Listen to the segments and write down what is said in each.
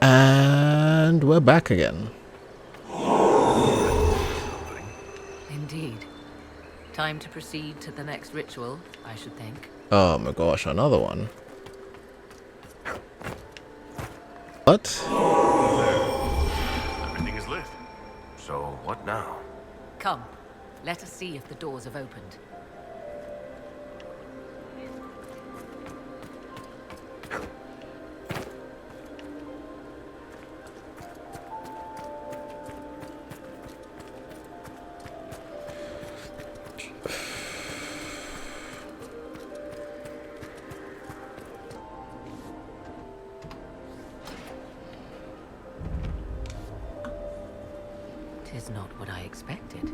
And we're back again. Indeed. Time to proceed to the next ritual, I should think. Oh my gosh, another one. What? Everything is lit. So, what now? Come, let us see if the doors have opened. Tis not what I expected.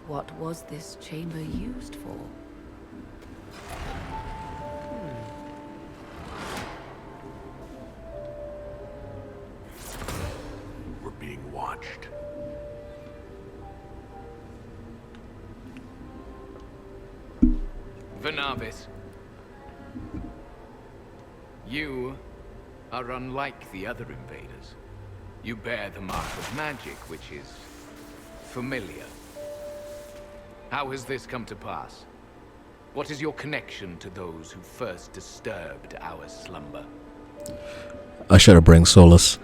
What was this chamber used for? We're being watched. Vernavis, you are unlike the other invaders. You bear the mark of magic, which is familiar. How has this come to pass? What is your connection to those who first disturbed our slumber? I should have bring Solus.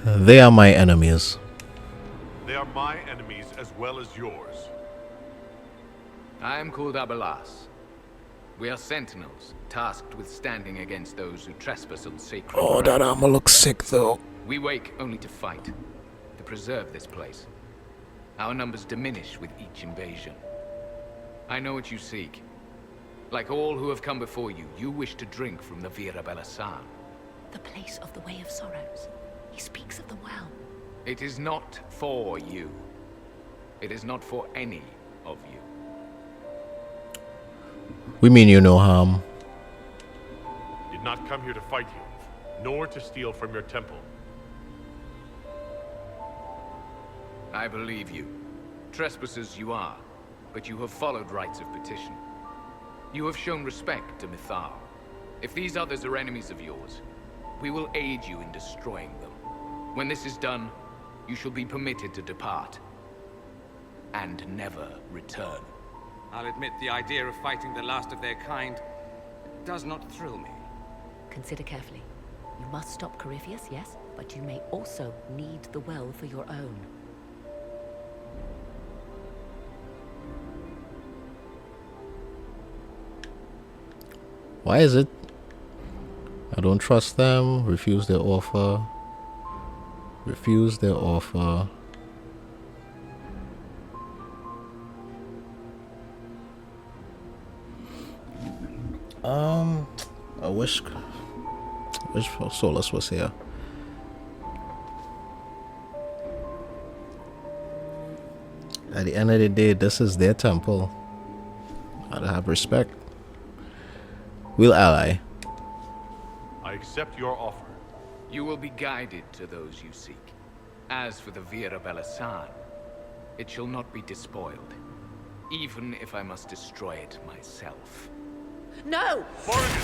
They are my enemies. They are my enemies as well as yours. I am called Abelas. We are sentinels, tasked with standing against those who trespass on sacred Oh, ground. that armor looks sick though. We wake only to fight, to preserve this place. Our numbers diminish with each invasion. I know what you seek. Like all who have come before you, you wish to drink from the Vira Belasan. The place of the Way of Sorrows. He speaks of the well. It is not for you. It is not for any of you. We mean you no harm. Did not come here to fight you, nor to steal from your temple. I believe you. Trespassers you are, but you have followed rites of petition. You have shown respect to Mythal. If these others are enemies of yours, we will aid you in destroying them. When this is done, you shall be permitted to depart. And never return. I'll admit the idea of fighting the last of their kind does not thrill me. Consider carefully. You must stop Corypheus, yes, but you may also need the well for your own. Why is it? I don't trust them. Refuse their offer. Refuse their offer. I wish Solus was here. At the end of the day, this is their temple. Gotta have respect. We'll ally. I accept your offer. You will be guided to those you seek. As for the Vira Belasan, it shall not be despoiled, even if I must destroy it myself. No! Morrigan!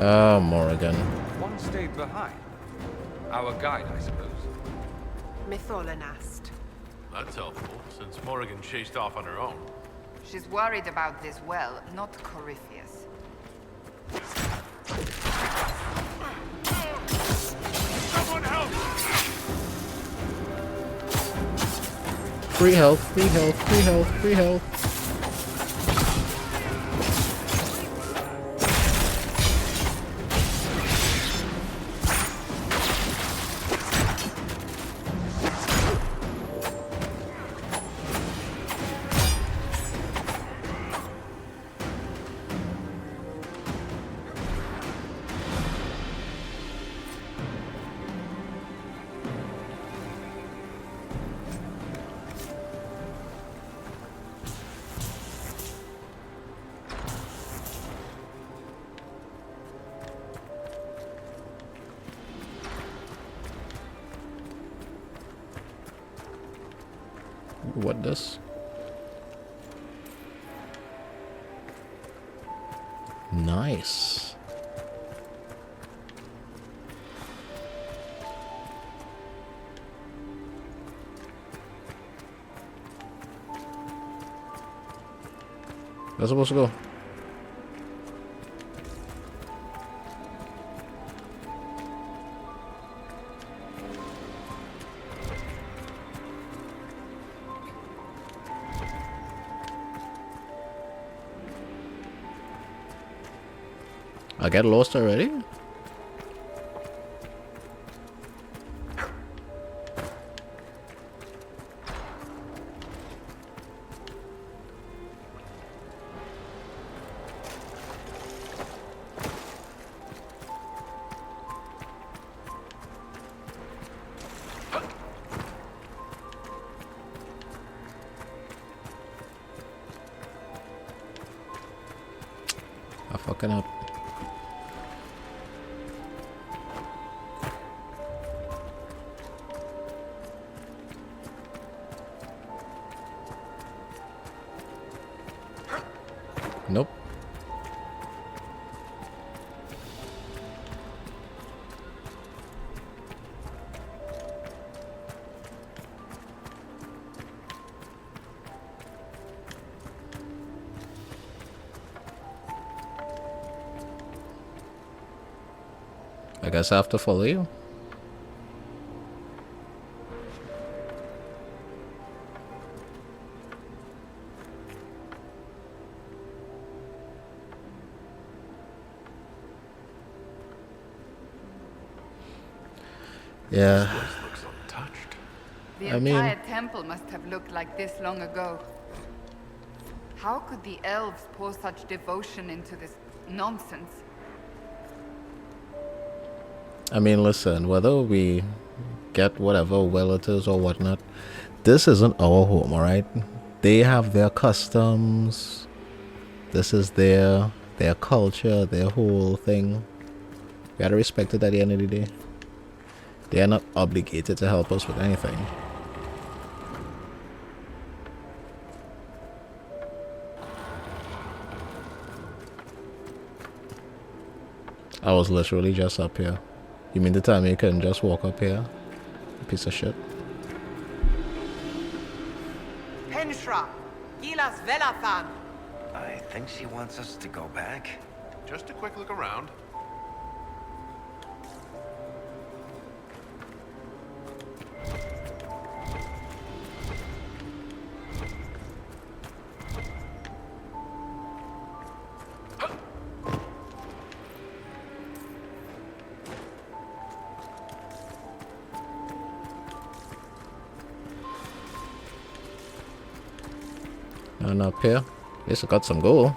Ah, Morrigan. One stayed behind. Our guide, I suppose. Mytholanast. That's helpful, since Morrigan chased off on her own. She's worried about this well, not Corypheus. Someone help! Free health, free health, free health, free health. What this? Nice. Where's supposed to go? I get lost already? I fucking up. Nope. I guess I have to follow you. Yeah. This looks untouched. The I mean- entire temple must have looked like this long ago. How could the elves pour such devotion into this nonsense? I mean, listen, whether we get whatever well it is or whatnot, this isn't our home, alright? They have their customs. This is their culture, their whole thing. We gotta respect it at the end of the day. They are not obligated to help us with anything. I was literally just up here. You mean to tell me you couldn't just walk up here? You piece of shit. Henshra, Gilas Velathan. I think she wants us to go back. Just a quick look around. And up here, at least I got some gold.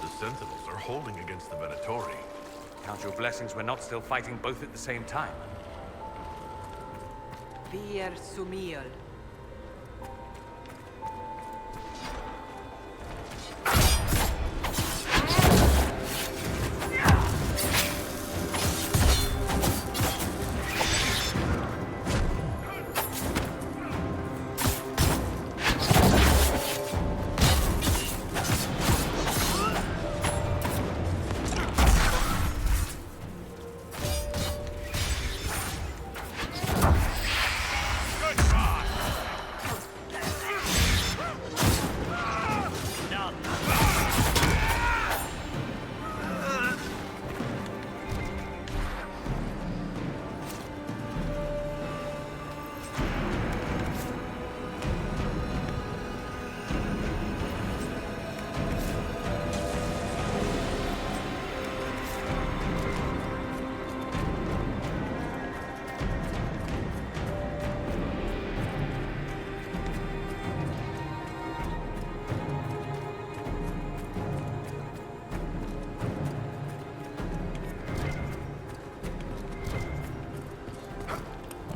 The Sentinels are holding against the Venatori. Count your blessings we're not still fighting both at the same time. Vir Sumiel.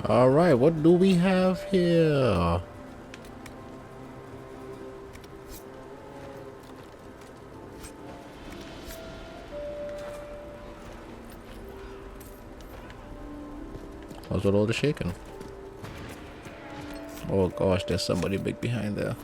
All right, what do we have here? What's with all the shaking? Oh gosh, there's somebody big behind there.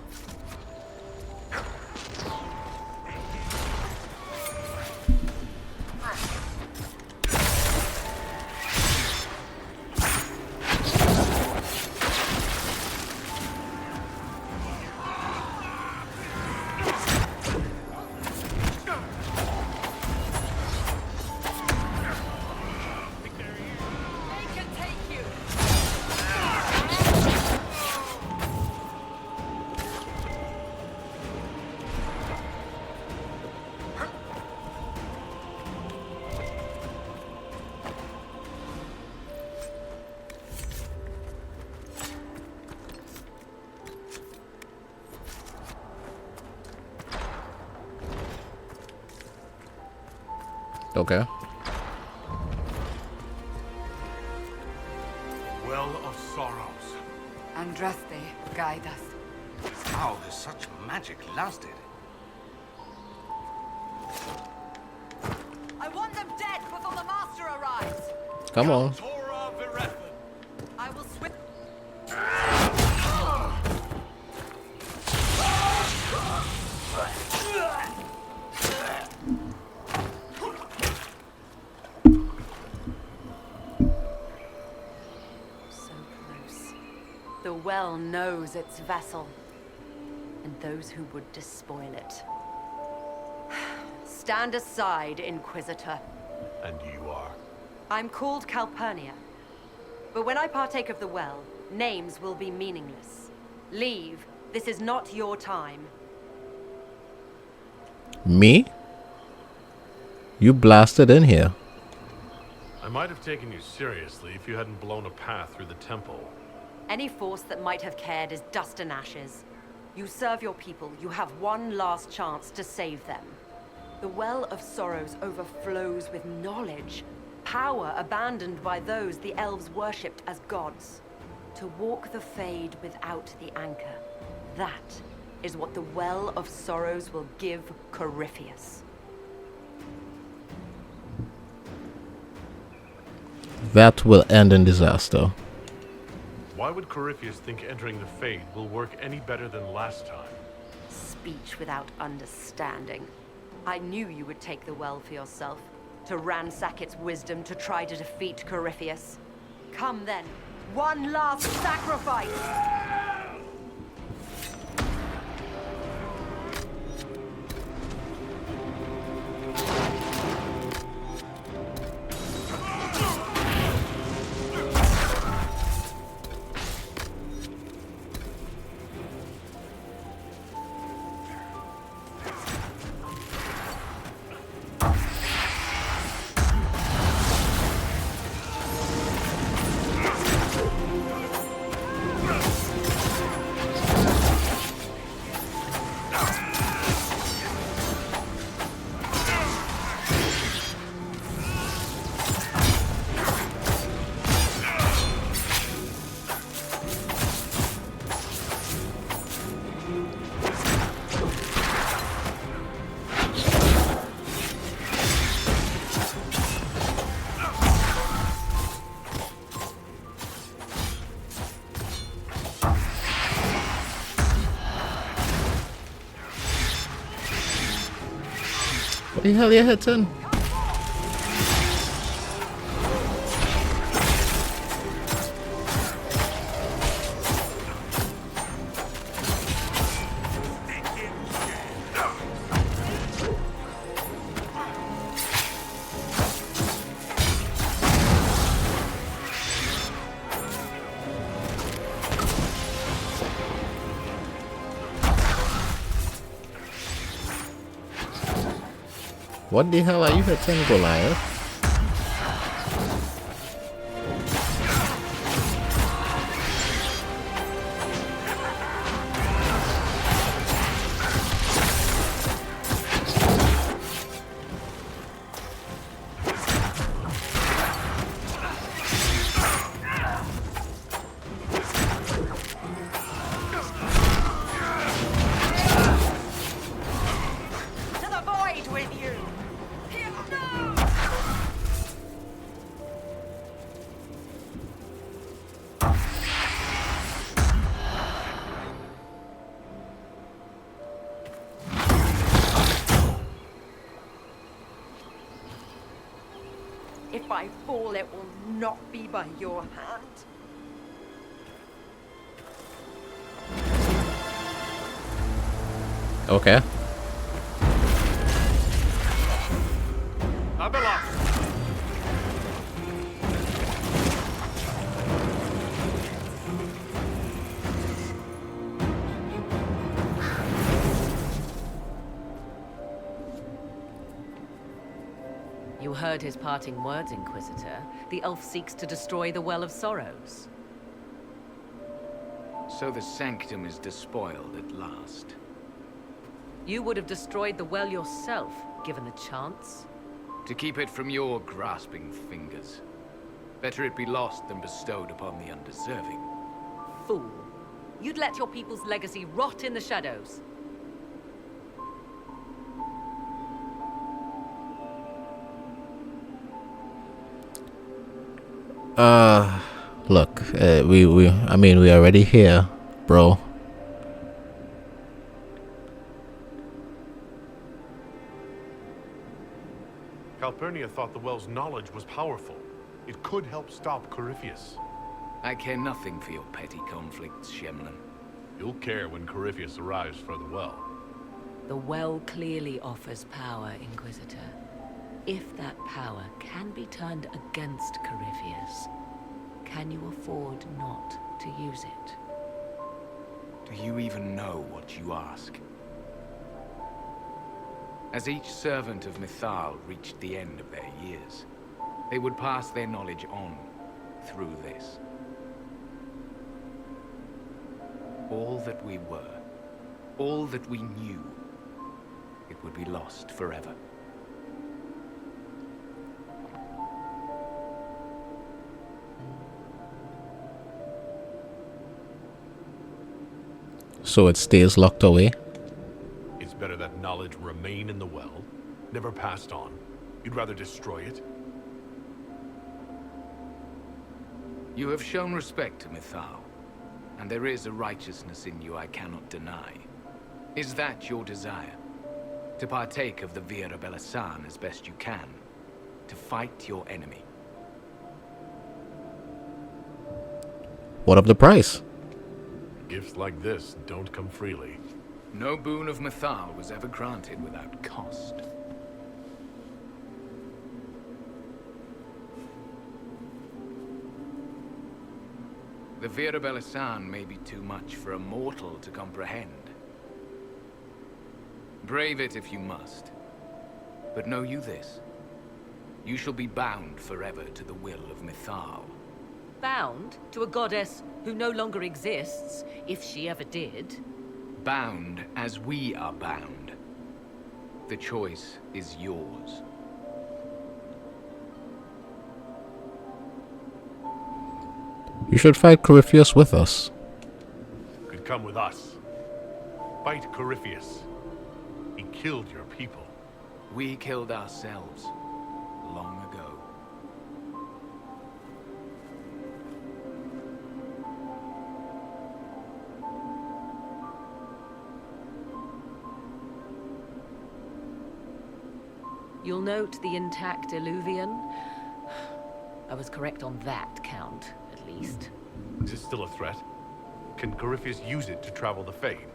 Okay. Well of Sorrows. Andraste, guide us. How has such magic lasted? I want them dead before the Master arrives. Come on. I will swim. So close. The well knows its vessel, and those who would despoil it. Stand aside, Inquisitor. And you are? I'm called Calpurnia. But when I partake of the well, names will be meaningless. Leave. This is not your time. Me? You blasted in here. I might have taken you seriously if you hadn't blown a path through the temple. Any force that might have cared is dust and ashes. You serve your people. You have one last chance to save them. The Well of Sorrows overflows with knowledge. Power abandoned by those the elves worshipped as gods. To walk the Fade without the anchor. That is what the Well of Sorrows will give Corypheus. That will end in disaster. Why would Corypheus think entering the Fade will work any better than last time? Speech without understanding. I knew you would take the well for yourself. To ransack its wisdom, to try to defeat Corypheus. Come then. One last sacrifice! What the hell are you hitting? What the hell are you hitting, Goliath? I fall, it will not be by your hand. Okay. Abelard! You heard his parting words, Inquisitor. The elf seeks to destroy the Well of Sorrows. So the sanctum is despoiled at last. You would have destroyed the well yourself, given the chance. To keep it from your grasping fingers. Better it be lost than bestowed upon the undeserving. Fool. You'd let your people's legacy rot in the shadows. Look, I mean, we already here, bro. Calpurnia thought the well's knowledge was powerful. It could help stop Corypheus. I care nothing for your petty conflicts, Shemlin. You'll care when Corypheus arrives for the well. The well clearly offers power, Inquisitor. If that power can be turned against Corypheus, can you afford not to use it? Do you even know what you ask? As each servant of Mythal reached the end of their years, they would pass their knowledge on through this. All that we were, all that we knew, it would be lost forever. So it stays locked away? It's better that knowledge remain in the well, never passed on. You'd rather destroy it? You have shown respect to Mythal, and there is a righteousness in you I cannot deny. Is that your desire? To partake of the Vira Belasan as best you can? To fight your enemy? What of the price? Gifts like this don't come freely. No boon of Mythal was ever granted without cost. The Vira Belasan may be too much for a mortal to comprehend. Brave it if you must. But know you this. You shall be bound forever to the will of Mythal. Bound to a goddess who no longer exists, if she ever did. Bound as we are bound. The choice is yours. You should fight Corypheus with us. Could come with us. Fight Corypheus. He killed your people. We killed ourselves long ago. You'll note the intact Illuvian. I was correct on that count, at least. Is it still a threat? Can Corypheus use it to travel the Fade?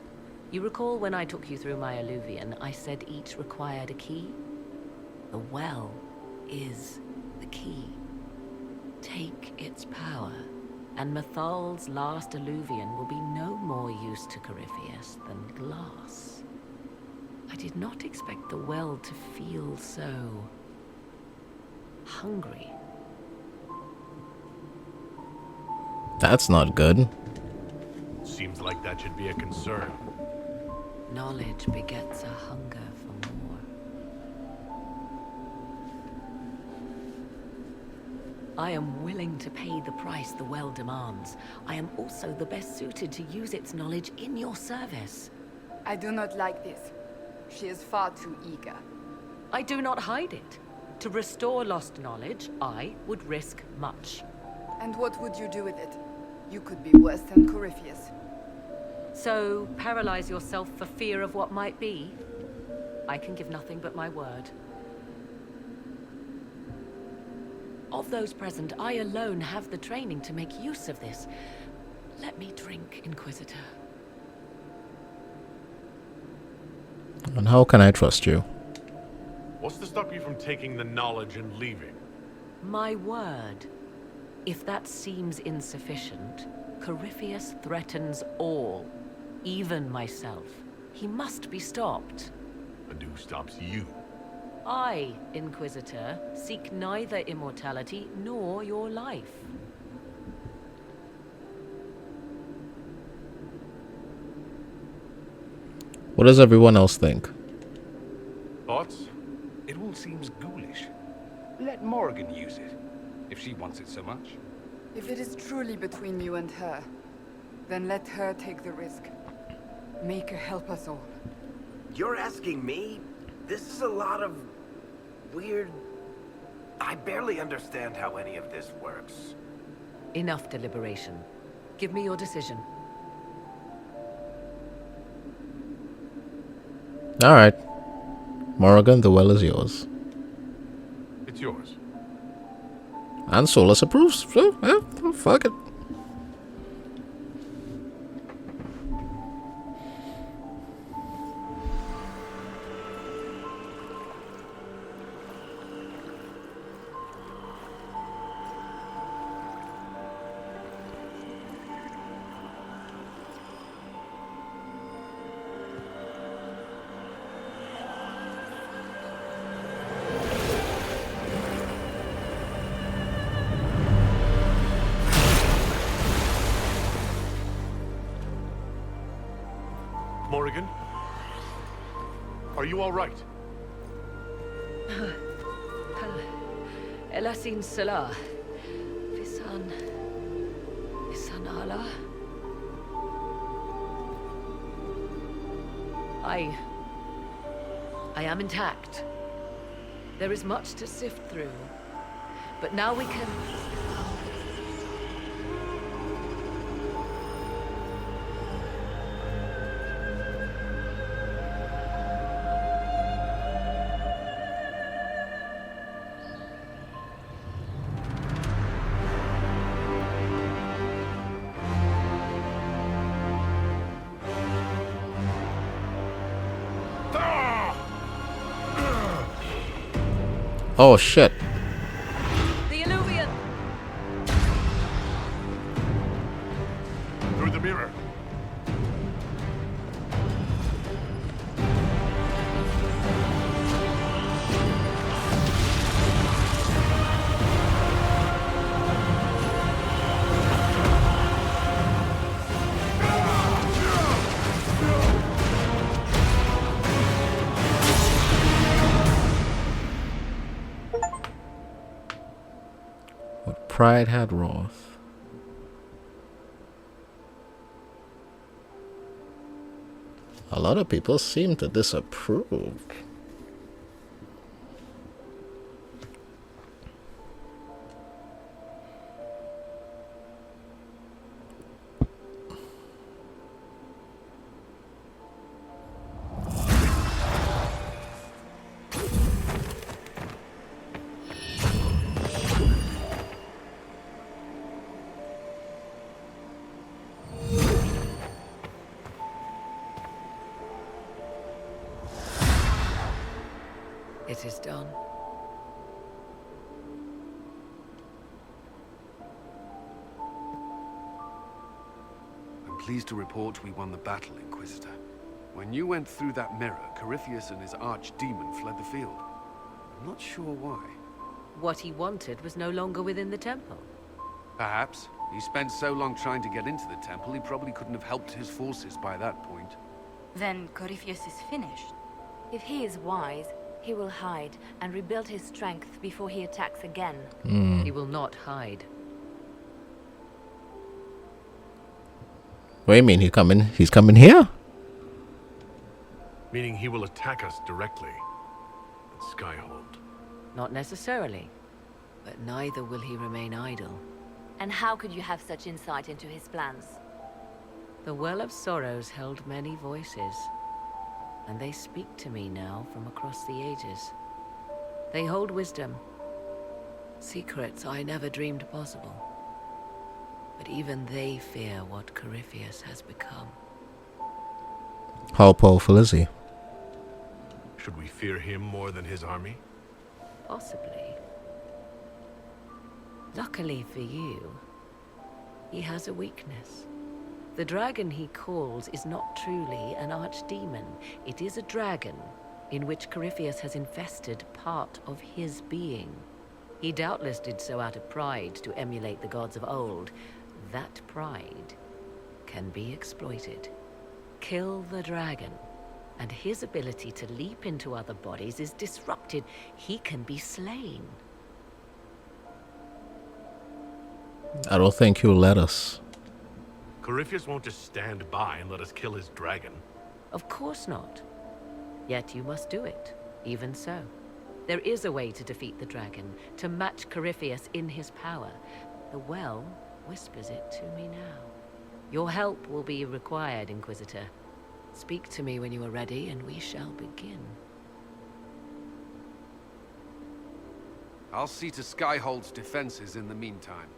You recall when I took you through my Illuvian, I said each required a key? The well is the key. Take its power, and Mythal's last Illuvian will be no more use to Corypheus than glass. I did not expect the well to feel so hungry. That's not good. Seems like that should be a concern. Knowledge begets a hunger for more. I am willing to pay the price the well demands. I am also the best suited to use its knowledge in your service. I do not like this. She is far too eager. I do not hide it. To restore lost knowledge, I would risk much. And what would you do with it? You could be worse than Corypheus. So, paralyze yourself for fear of what might be? I can give nothing but my word. Of those present, I alone have the training to make use of this. Let me drink, Inquisitor. And how can I trust you? What's to stop you from taking the knowledge and leaving? My word. If that seems insufficient, Corypheus threatens all, even myself. He must be stopped. And who stops you? I, Inquisitor, seek neither immortality nor your life. What does everyone else think? Thoughts? It all seems ghoulish. Let Morrigan use it, if she wants it so much. If it is truly between you and her, then let her take the risk. Make her help us all. You're asking me? This is a lot of... weird... I barely understand how any of this works. Enough deliberation. Give me your decision. Alright. Morrigan, the well is yours. It's yours. And Solus approves. So, yeah, fuck it. Morrigan? Are you all right? Elasin Salah. Visan Allah. I am intact. There is much to sift through. But now we can... Oh shit. The Illuvian! Through the mirror. What pride had wrath. A lot of people seem to disapprove. It is done. I'm pleased to report we won the battle, Inquisitor. When you went through that mirror, Corypheus and his archdemon fled the field. I'm not sure why. What he wanted was no longer within the temple. Perhaps. He spent so long trying to get into the temple, he probably couldn't have helped his forces by that point. Then Corypheus is finished. If he is wise, he will hide and rebuild his strength before he attacks again. He will not hide. What do you mean he's coming here? Meaning he will attack us directly. At Skyhold. Not necessarily. But neither will he remain idle. And how could you have such insight into his plans? The Well of Sorrows held many voices. And they speak to me now from across the ages. They hold wisdom. Secrets I never dreamed possible. But even they fear what Corypheus has become. How powerful is he? Should we fear him more than his army? Possibly. Luckily for you, he has a weakness. The dragon he calls is not truly an archdemon. It is a dragon in which Corypheus has infested part of his being. He doubtless did so out of pride to emulate the gods of old. That pride can be exploited. Kill the dragon, and his ability to leap into other bodies is disrupted. He can be slain. I don't think he'll let us. Corypheus won't just stand by and let us kill his dragon. Of course not. Yet you must do it, even so. There is a way to defeat the dragon, to match Corypheus in his power. The well whispers it to me now. Your help will be required, Inquisitor. Speak to me when you are ready, and we shall begin. I'll see to Skyhold's defenses in the meantime.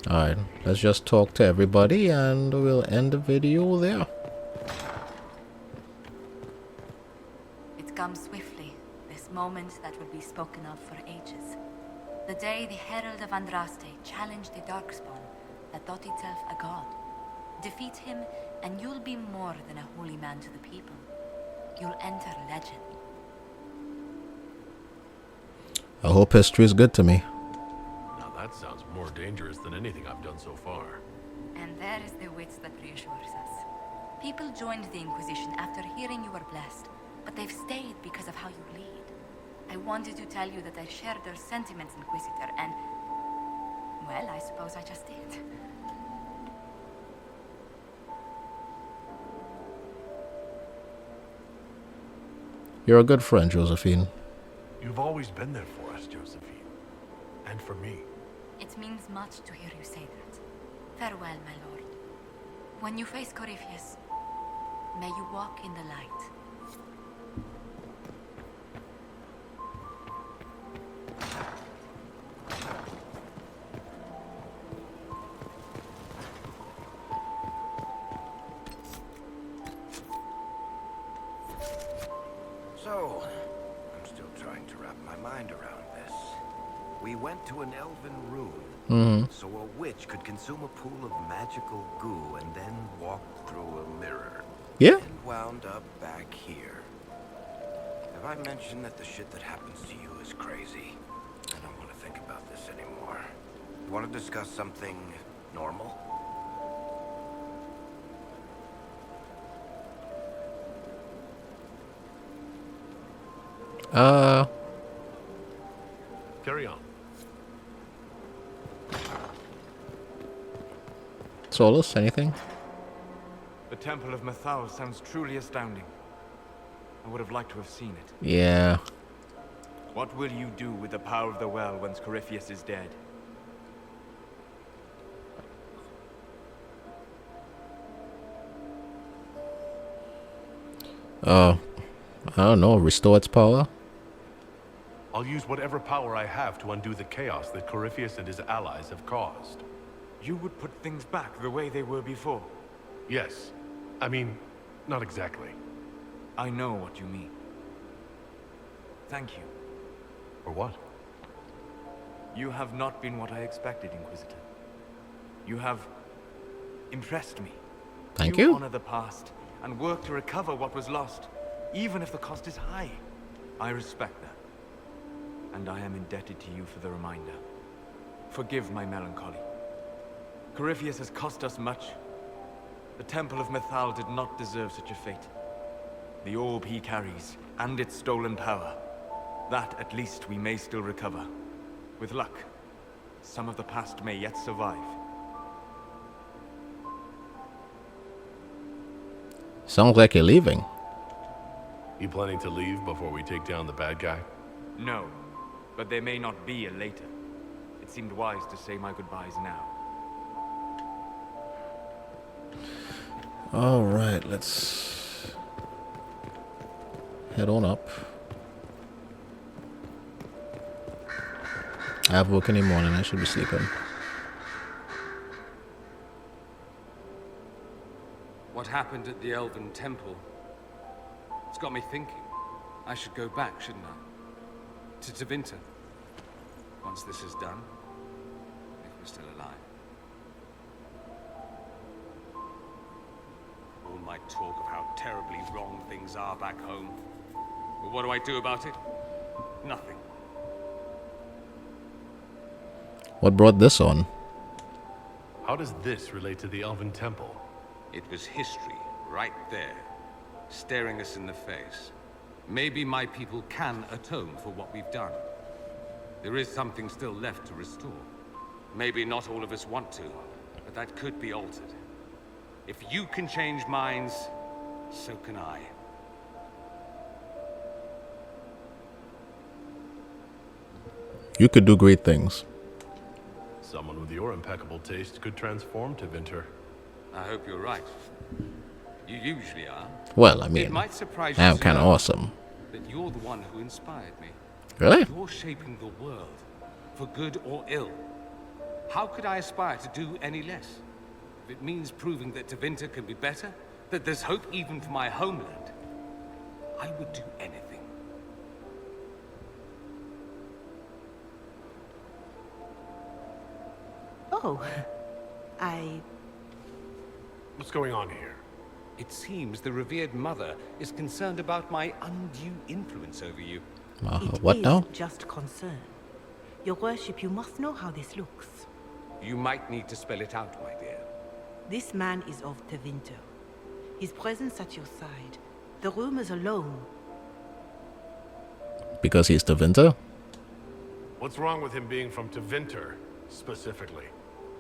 Alright, let's just talk to everybody and we'll end the video there. It comes swiftly, this moment that will be spoken of for ages. The day the Herald of Andraste challenged the Darkspawn that thought itself a god. Defeat him, and you'll be more than a holy man to the people. You'll enter legend. I hope history is good to me. Now that sounds more dangerous than anything I've done so far. And there is the wits that reassures us. People joined the Inquisition after hearing you were blessed, but they've stayed because of how you lead. I wanted to tell you that I shared their sentiments, Inquisitor, and... well, I suppose I just did. You're a good friend, Josephine. You've always been there for us, Josephine. And for me. It means much to hear you say that. Farewell, my lord. When you face Corypheus, may you walk in the light. So, I'm still trying to wrap my mind around this. We went to an elven room, so a witch could consume a pool of magical goo and then walk through a mirror. Yeah? And wound up back here. Have I mentioned that the shit that happens to you is crazy? I don't want to think about this anymore. You want to discuss something normal? Carry on. Solus, anything? The Temple of Mythal sounds truly astounding. I would have liked to have seen it. Yeah. What will you do with the power of the well once Corypheus is dead? I don't know, restore its power? I'll use whatever power I have to undo the chaos that Corypheus and his allies have caused. You would put things back the way they were before? Yes. I mean, not exactly. I know what you mean. Thank you. For what? You have not been what I expected, Inquisitor. You have impressed me. Thank you. honor the past and work to recover what was lost, even if the cost is high. I respect that. And I am indebted to you for the reminder. Forgive my melancholy. Corypheus has cost us much. The Temple of Mythal did not deserve such a fate. The orb he carries, and its stolen power, that at least we may still recover. With luck, some of the past may yet survive. Sounds like you're leaving. You planning to leave before we take down the bad guy? No, but there may not be a later. It seemed wise to say my goodbyes now. Alright, let's... head on up. I have work in the morning. I should be sleeping. What happened at the Elven Temple? It's got me thinking. I should go back, shouldn't I? To Tevinter. Once this is done, if we're still alive. All my talk of how terribly wrong things are back home. But what do I do about it? Nothing. What brought this on? How does this relate to the Elven Temple? It was history, right there, staring us in the face. Maybe my people can atone for what we've done. There is something still left to restore. Maybe not all of us want to, but that could be altered. If you can change minds, so can I. You could do great things. Someone with your impeccable taste could transform Tevinter. I hope you're right. You usually are. Well, I mean, it might surprise I am you to kind of know awesome. that you're the one who inspired me. Really? You're shaping the world, for good or ill. How could I aspire to do any less? If it means proving that Tevinter can be better, that there's hope even for my homeland, I would do anything. Oh, I... What's going on here? It seems the revered mother is concerned about my undue influence over you. What It now? is just concern. Your worship, you must know how this looks. You might need to spell it out, my dear. This man is of Tevinter. His presence at your side, the rumors alone. Because he's the Tevinter? What's wrong with him being from Tevinter, specifically?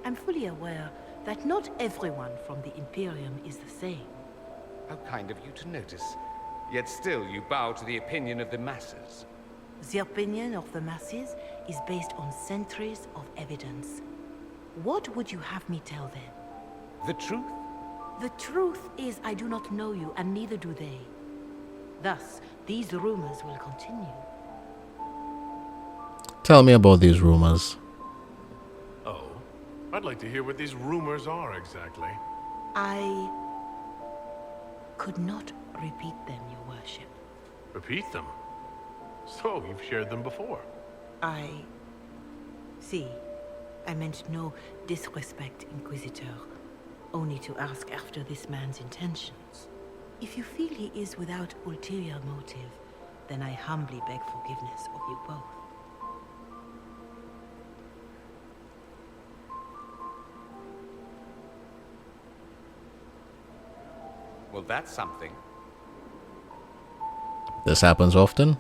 I'm fully aware that not everyone from the Imperium is the same. How kind of you to notice. Yet still you bow to the opinion of the masses. The opinion of the masses is based on centuries of evidence. What would you have me tell them? The truth? The truth is I do not know you, and neither do they. Thus, these rumors will continue. Tell me about these rumors. Oh, I'd like to hear what these rumors are exactly. I could not repeat them, your worship. Repeat them. So, you've shared them before. See, I meant no disrespect, Inquisitor. Only to ask after this man's intentions. If you feel he is without ulterior motive, then I humbly beg forgiveness of you both. Well, that's something. This happens often?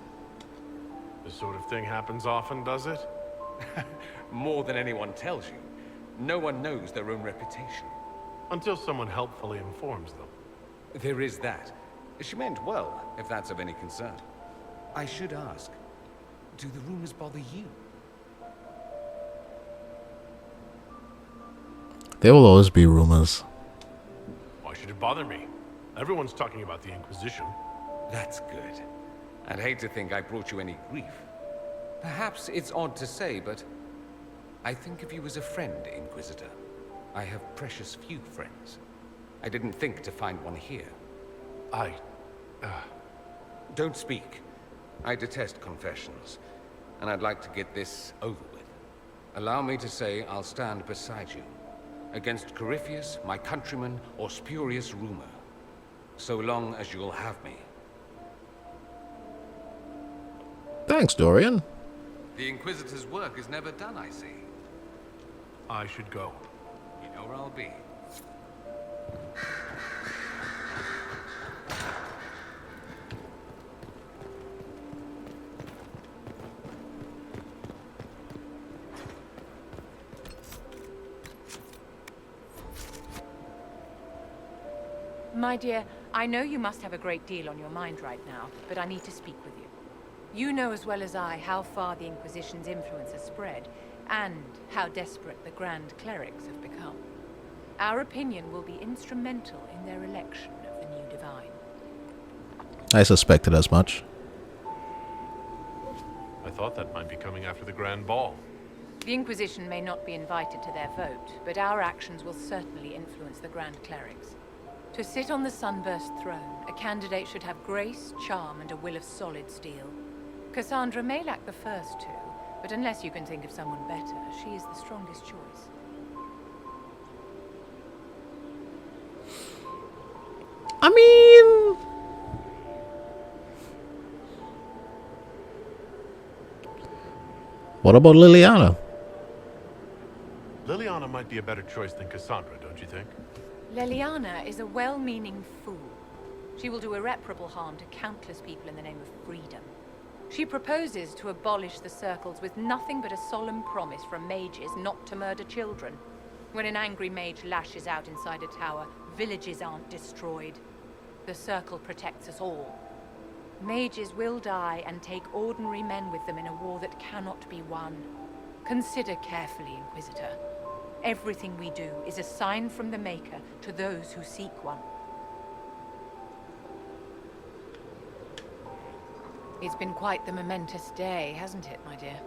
This sort of thing happens often, does it? More than anyone tells you. No one knows their own reputation. Until someone helpfully informs them. There is that. She meant well, if that's of any concern. I should ask, do the rumors bother you? There will always be rumors. Why should it bother me? Everyone's talking about the Inquisition. That's good. I'd hate to think I brought you any grief. Perhaps it's odd to say, but I think of you as a friend, Inquisitor. I have precious few friends. I didn't think to find one here. Don't speak. I detest confessions, and I'd like to get this over with. Allow me to say I'll stand beside you, against Corypheus, my countrymen, or spurious rumor, so long as you'll have me. Thanks, Dorian. The Inquisitor's work is never done, I see. I should go. You know where I'll be. My dear, I know you must have a great deal on your mind right now, but I need to speak with you. You know as well as I how far the Inquisition's influence has spread, and how desperate the Grand Clerics have become. Our opinion will be instrumental in their election of the new Divine. I suspected as much. I thought that might be coming after the Grand Ball. The Inquisition may not be invited to their vote, but our actions will certainly influence the Grand Clerics. To sit on the Sunburst throne, a candidate should have grace, charm, and a will of solid steel. Cassandra may lack the first two, but unless you can think of someone better, she is the strongest choice. I mean... What about Liliana? Liliana might be a better choice than Cassandra, don't you think? Leliana is a well-meaning fool. She will do irreparable harm to countless people in the name of freedom. She proposes to abolish the circles with nothing but a solemn promise from mages not to murder children. When an angry mage lashes out inside a tower, villages aren't destroyed. The circle protects us all. Mages will die and take ordinary men with them in a war that cannot be won. Consider carefully, Inquisitor. Everything we do is a sign from the Maker to those who seek one. It's been quite the momentous day, hasn't it, my dear?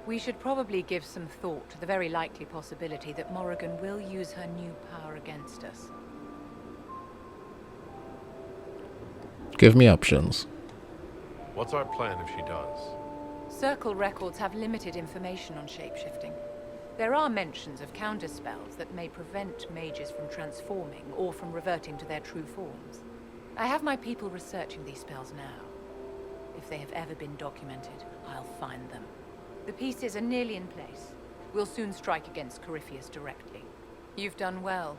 We should probably give some thought to the very likely possibility that Morrigan will use her new power against us. Give me options. What's our plan if she does? Circle records have limited information on shapeshifting. There are mentions of counterspells that may prevent mages from transforming or from reverting to their true forms. I have my people researching these spells now. If they have ever been documented, I'll find them. The pieces are nearly in place. We'll soon strike against Corypheus directly. You've done well.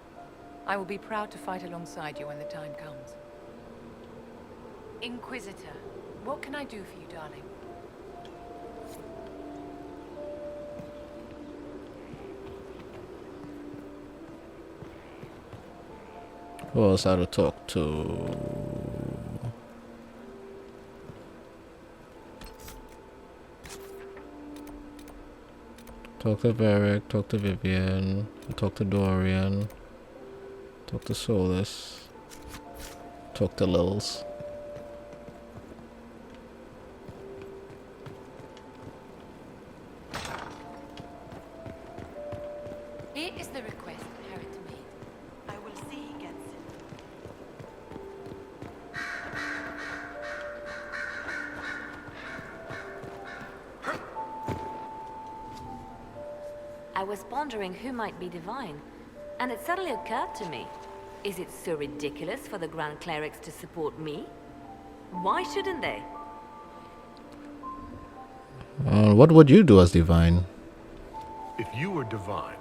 I will be proud to fight alongside you when the time comes. Inquisitor, what can I do for you, darling? Who else I to talk to? Talk to Varric, talk to Vivian, talk to Dorian, talk to Solus, talk to Lils. Here is the request Harriet made. I will see he gets it. I was pondering who might be divine, and it suddenly occurred to me. Is it so ridiculous for the Grand Clerics to support me? Why shouldn't they? What would you do as divine? If you were divine,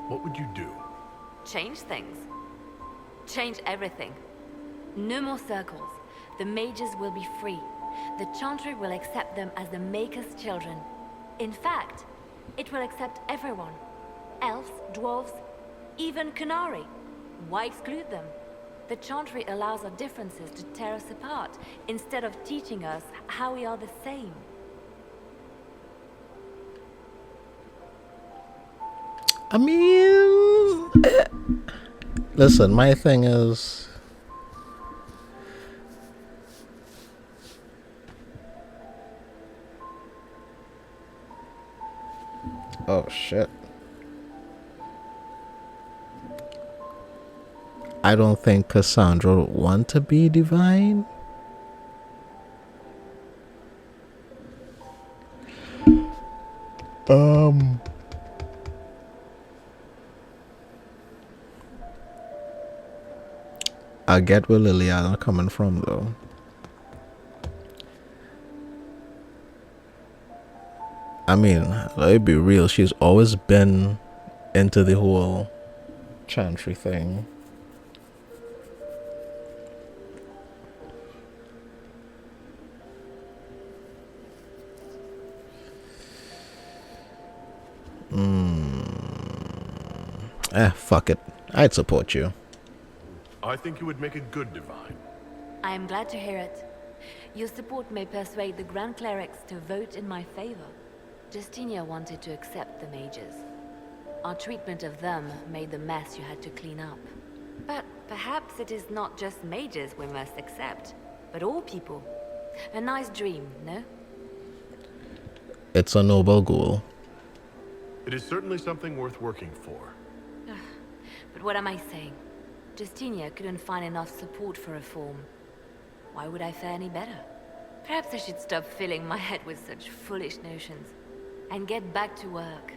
what would you do? Change things. Change everything. No more circles. The mages will be free. The Chantry will accept them as the Maker's children. In fact, it will accept everyone. Elves, dwarves, even Canary. Why exclude them? The Chantry allows our differences to tear us apart, instead of teaching us how we are the same. I mean... Listen, my thing is... Oh, shit. I don't think Cassandra would want to be divine. I get where Liliana coming from, though. I mean, let me be real. She's always been into the whole Chantry thing. Fuck it. I'd support you. I think you would make a good divine. I am glad to hear it. Your support may persuade the Grand Clerics to vote in my favor. Justinia wanted to accept the mages. Our treatment of them made the mess you had to clean up. But perhaps it is not just mages we must accept. but all people. A nice dream, no? It's a noble goal. It is certainly something worth working for. But what am I saying? Justinia couldn't find enough support for reform. Why would I fare any better? Perhaps I should stop filling my head with such foolish notions and get back to work.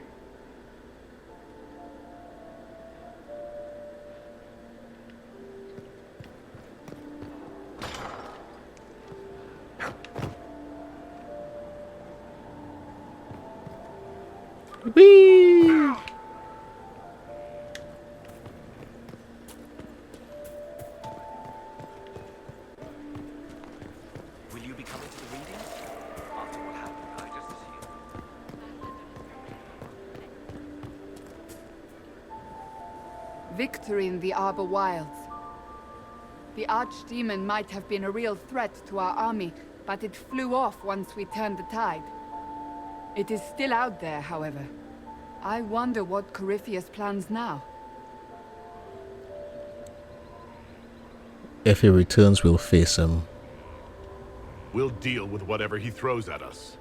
Whee! Will you be coming to the readings? After what happened, I just assumed. Victory in the Arbor Wilds. The Archdemon might have been a real threat to our army, but it flew off once we turned the tide. It is still out there, however. I wonder what Corypheus plans now. If he returns, we'll face him. We'll deal with whatever he throws at us.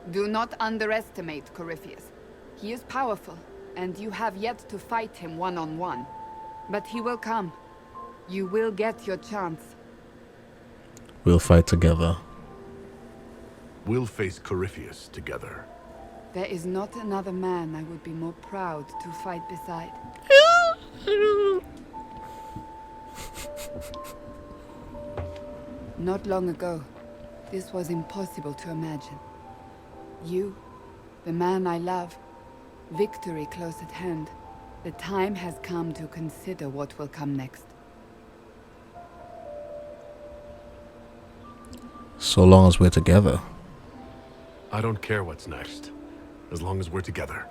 Do not underestimate Corypheus. He is powerful, and you have yet to fight him one-on-one. But he will come. You will get your chance. We'll fight together. We'll face Corypheus together. There is not another man I would be more proud to fight beside. Not long ago, this was impossible to imagine. You, the man I love, victory close at hand. The time has come to consider what will come next. So long as we're together. I don't care what's next, as long as we're together.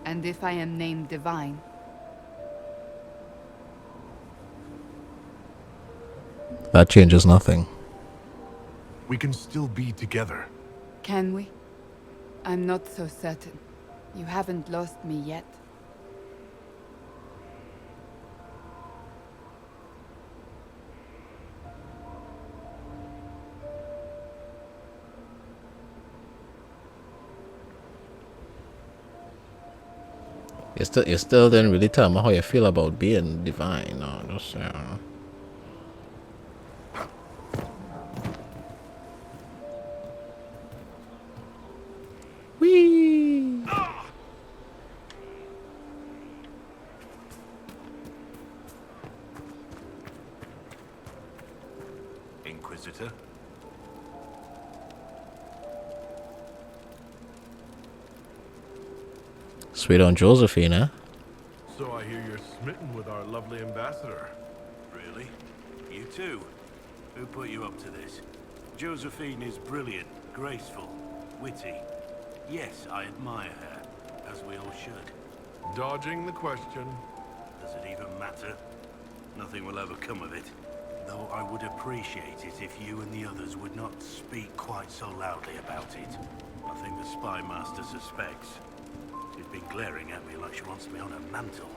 And if I am named Divine? That changes nothing. We can still be together. Can we? I'm not so certain. You haven't lost me yet. You still didn't really tell me how you feel about being divine. No, just Whee! Inquisitor? Sweet on Josephine, eh? So I hear you're smitten with our lovely ambassador. Really? You too? Who put you up to this? Josephine is brilliant, graceful, witty. Yes, I admire her, as we all should. Dodging the question. Does it even matter? Nothing will ever come of it. Though I would appreciate it if you and the others would not speak quite so loudly about it. I think the spy master suspects. She's been glaring at me like she wants me on her mantle.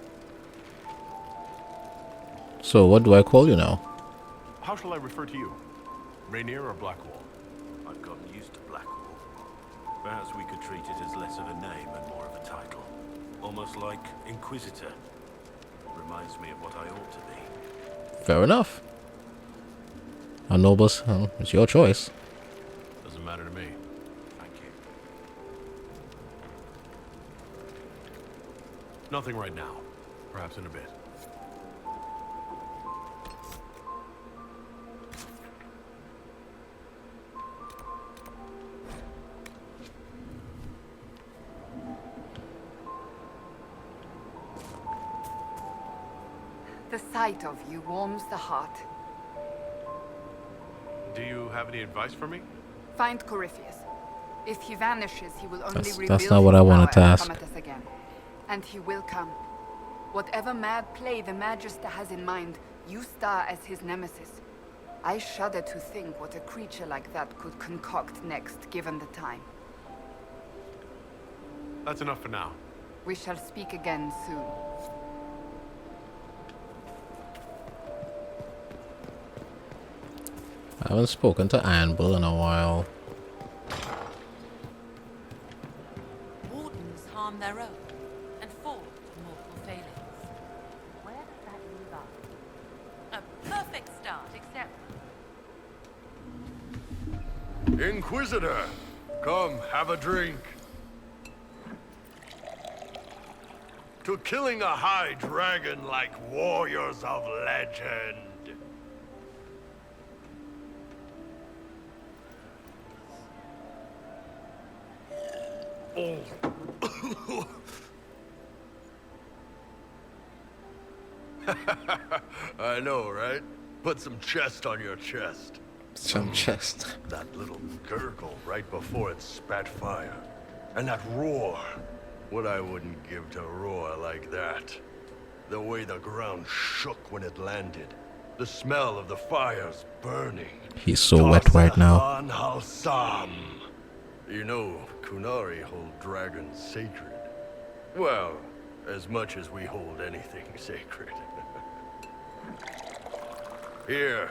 So what do I call you now? How shall I refer to you? Rainier or Blackwall? I've gotten used to Blackwall. Perhaps we could treat it as less of a name and more of a title. Almost like Inquisitor. Reminds me of what I ought to be. Fair enough. A nobles, it's your choice. Doesn't matter to me. Thank you. Nothing right now. Perhaps in a bit. The sight of you warms the heart. Do you have any advice for me? Find Corypheus. If he vanishes, he will only reveal That's not what I wanted to ask. come at us again. And he will come. Whatever mad play the Magister has in mind, you star as his nemesis. I shudder to think what a creature like that could concoct next, given the time. That's enough for now. We shall speak again soon. haven't spoken to Iron Bull in a while. Wardens harm their own and fall to mortal failings. Where does that leave us? A perfect start, except... Inquisitor! Come, have a drink. To killing a high dragon like warriors of legend. Oh. I know, right? Put some chest on your chest. Some chest. That little gurgle right before it spat fire. And that roar. What I wouldn't give to roar like that. The way the ground shook when it landed. The smell of the fires burning. He's so wet right now. Halsam. You know, Kunari hold dragons sacred. Well, as much as we hold anything sacred. Here,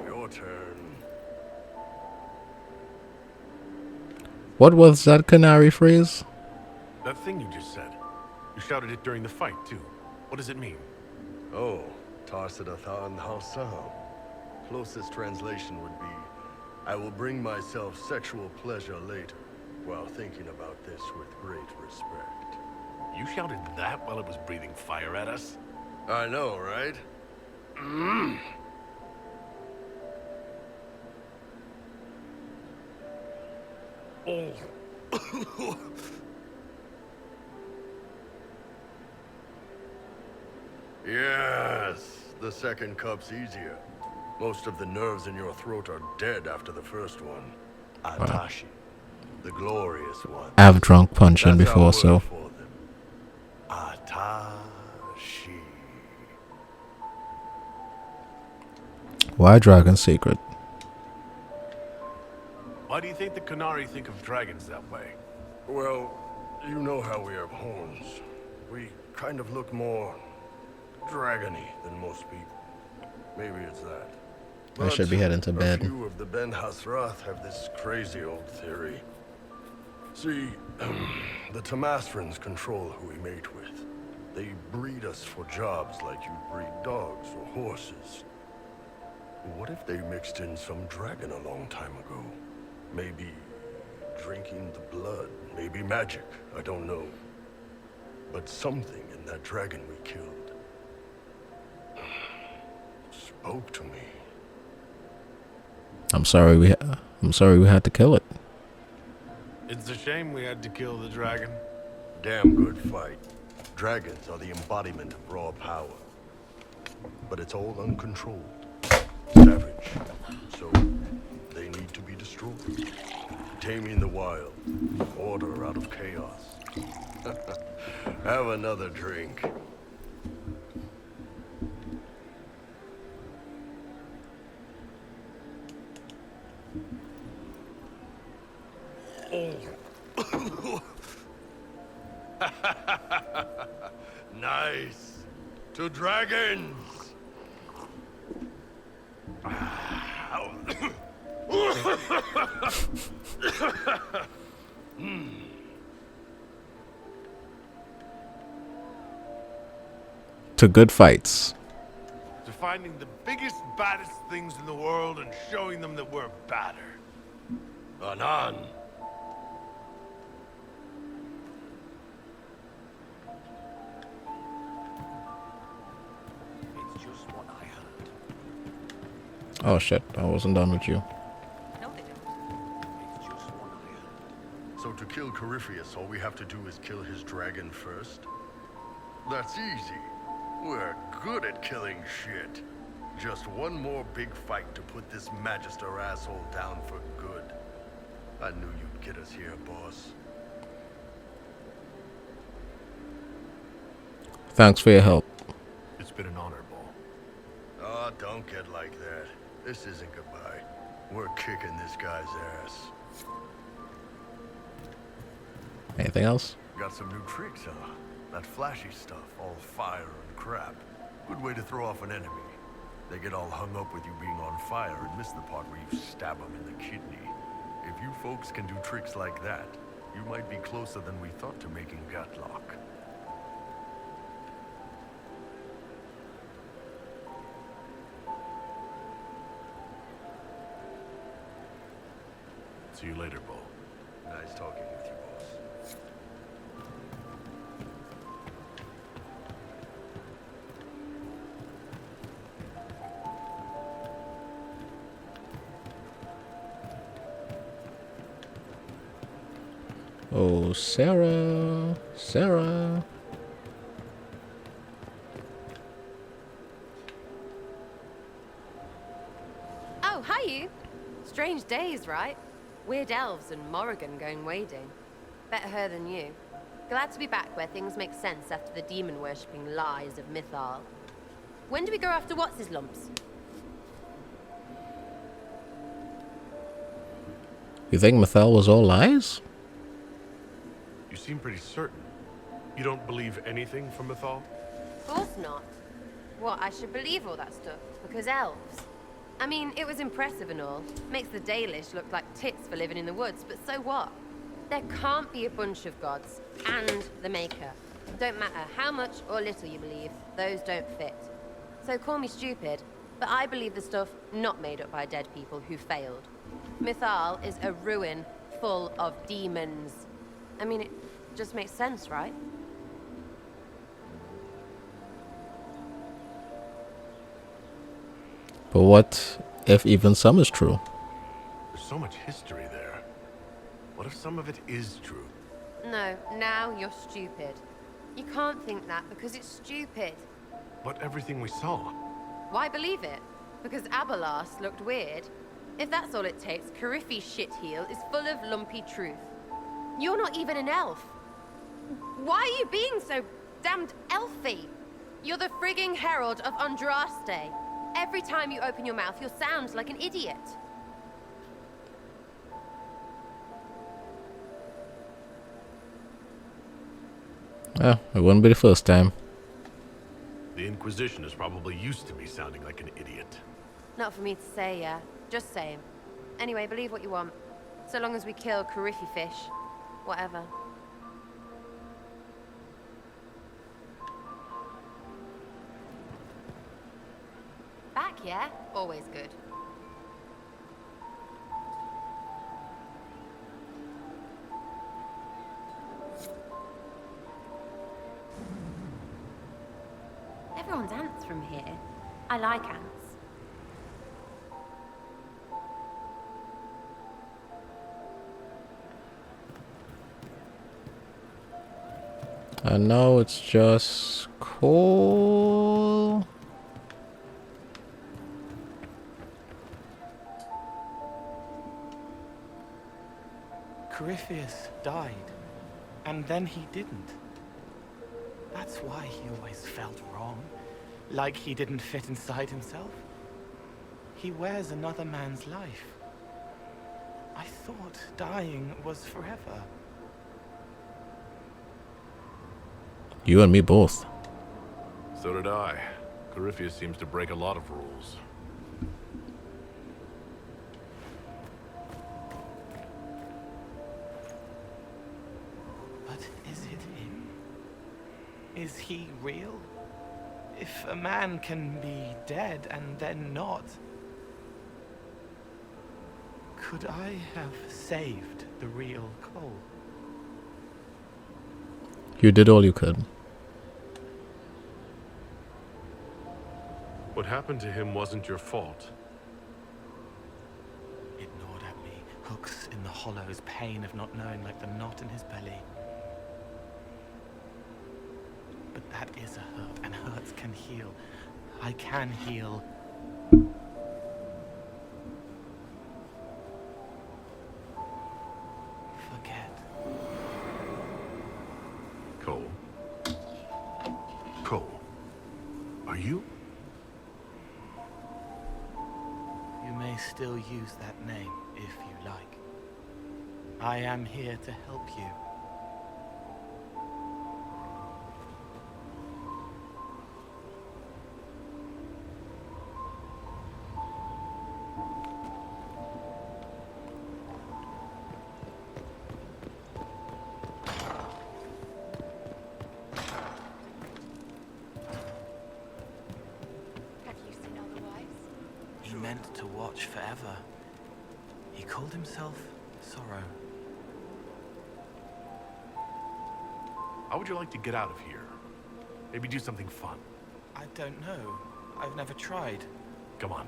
your turn. What was that Canary phrase? That thing you just said. You shouted it during the fight, too. What does it mean? Oh, Tarsadathan Halsam. Closest translation would be, I will bring myself sexual pleasure later, while thinking about this with great respect. You shouted that while it was breathing fire at us? I know, right? Oh. Yes, the second cup's easier. Most of the nerves in your throat are dead after the first one. Atashi, the glorious one. I've drunk punching before, so. Atashi. Why Dragon Secret? Why do you think the Kunari think of dragons that way? Well, you know how we have horns. We kind of look more dragony than most people. Maybe it's that. I should be heading to bed. A few of the Ben Hasrath have this crazy old theory. See, the Tamasrans control who we mate with. They breed us for jobs like you'd breed dogs or horses. What if they mixed in some dragon a long time ago? Maybe drinking the blood, maybe magic, I don't know. But something in that dragon we killed spoke to me. I'm sorry we had to kill it. It's a shame we had to kill the dragon. Damn good fight. Dragons are the embodiment of raw power. But it's all uncontrolled. Savage. So, they need to be destroyed. Taming the wild. Order out of chaos. Have another drink. Nice. To dragons. To good fights. To finding the biggest, baddest things in the world and showing them that we're badder. Anan. It's just what I heard. Oh shit, I wasn't done with you. No, they don't. It's just what I heard. So to kill Corypheus, all we have to do is kill his dragon first? That's easy. We're good at killing shit. Just one more big fight to put this Magister asshole down for good. I knew you'd get us here, boss. Thanks for your help. It's been an honor, Bull. Oh, don't get like that. This isn't goodbye. We're kicking this guy's ass. Anything else? Got some new tricks, huh? That flashy stuff, all fire and crap. Good way to throw off an enemy. They get all hung up with you being on fire and miss the part where you stab them in the kidney. If you folks can do tricks like that, you might be closer than we thought to making Gutlock. See you later, Bo. Nice talking with you, boss. Oh, Sarah. Sarah. Oh, hi you. Strange days, right? Weird elves and Morrigan going wading. Better her than you. Glad to be back where things make sense after the demon-worshipping lies of Mythal. When do we go after what's-his-lumps? You think Mythal was all lies? You seem pretty certain. You don't believe anything from Mythal? Of course not. What, I should believe all that stuff? Because elves? I mean, it was impressive and all. Makes the Dalish look like tits for living in the woods, but so what? There can't be a bunch of gods, and the Maker. Don't matter how much or little you believe, those don't fit. So call me stupid, but I believe the stuff not made up by dead people who failed. Mythal is a ruin full of demons. I mean, it just makes sense, right? But what if even some is true? There's so much history there. What if some of it is true? No, now you're stupid. You can't think that because it's stupid. But everything we saw. Why believe it? Because Abelas looked weird? If that's all it takes, Carifi's shitheel is full of lumpy truth. You're not even an elf. Why are you being so damned elfy? You're the frigging herald of Andraste. Every time you open your mouth, you'll sound like an idiot. Oh, it wouldn't be the first time. The Inquisition is probably used to me sounding like an idiot. Not for me to say, yeah. Just saying. Anyway, believe what you want. So long as we kill Carifi fish. Whatever. Back, yeah? Always good. Everyone's ants from here. I like ants. And now it's just coal. Corypheus died, and then he didn't. That's why he always felt wrong, like he didn't fit inside himself. He wears another man's life. I thought dying was forever. You and me both. So did I. Corypheus seems to break a lot of rules. But is it him? Is he real? If a man can be dead and then not, could I have saved the real Cole? You did all you could. What happened to him wasn't your fault. It gnawed at me, hooks in the hollows, pain of not knowing like the knot in his belly. But that is a hurt, and hurts can heal. I can heal. Forget. Cole? Cole? Are you? You may still use that name, if you like. I am here to help you. watch forever. He called himself Sorrow. How would you like to get out of here? Maybe do something fun. I don't know. I've never tried. Come on.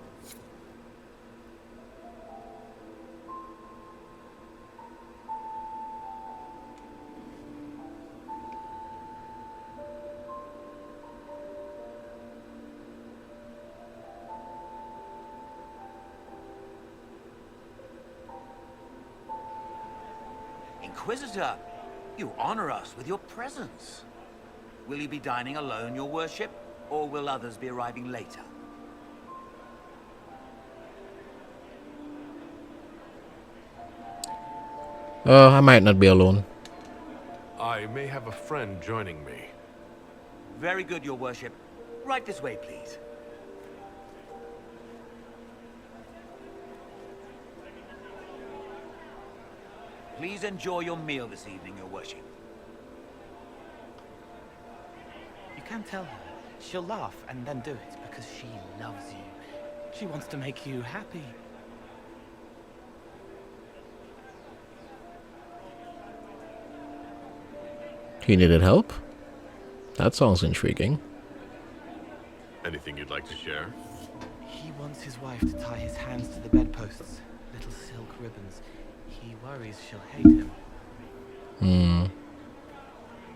Inquisitor, you honor us with your presence. Will you be dining alone, your worship, or will others be arriving later? I might not be alone. I may have a friend joining me. Very good, your worship. Right this way, please. Please enjoy your meal this evening, your worship. You can tell her. She'll laugh and then do it because she loves you. She wants to make you happy. He needed help? That sounds intriguing. Anything you'd like to share? He wants his wife to tie his hands to the bedposts. Little silk ribbons. He worries she'll hate him.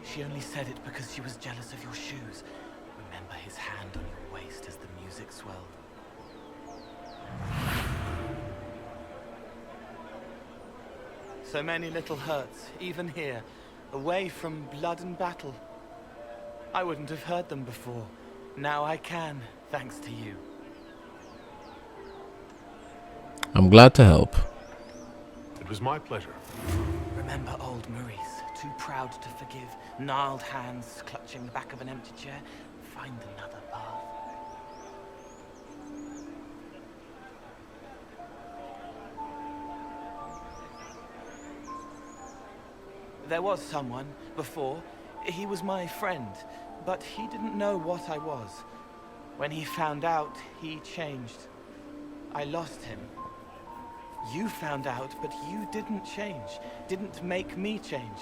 She only said it because she was jealous of your shoes. Remember his hand on your waist as the music swelled. So many little hurts, even here, away from blood and battle. I wouldn't have heard them before. Now I can, thanks to you. I'm glad to help. It was my pleasure. Remember old Maurice, too proud to forgive, gnarled hands clutching the back of an empty chair. Find another path. There was someone, before. He was my friend, but he didn't know what I was. When he found out, he changed. I lost him. You found out, but you didn't change. Didn't make me change.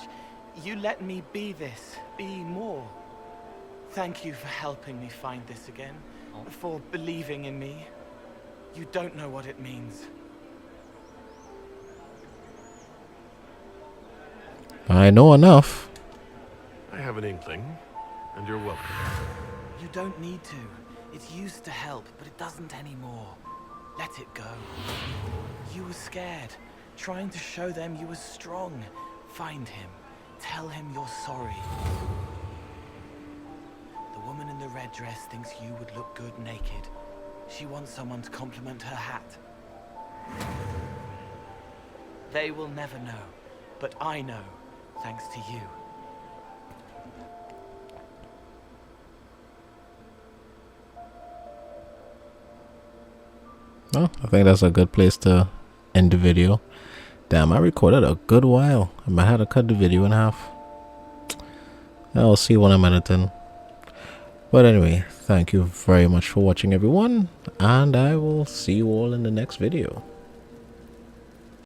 You let me be this, be more. Thank you for helping me find this again, for believing in me. You don't know what it means. I know enough. I have an inkling, and you're welcome. You don't need to. It used to help, but it doesn't anymore. Let it go. You were scared, trying to show them you were strong. Find him. Tell him you're sorry. The woman in the red dress thinks you would look good naked. She wants someone to compliment her hat. They will never know, but I know, thanks to you. Well, I think that's a good place to end the video. Damn, I recorded a good while. I might have to cut the video in half. I'll see when I'm editing. But anyway, thank you very much for watching, everyone, and I will see you all in the next video.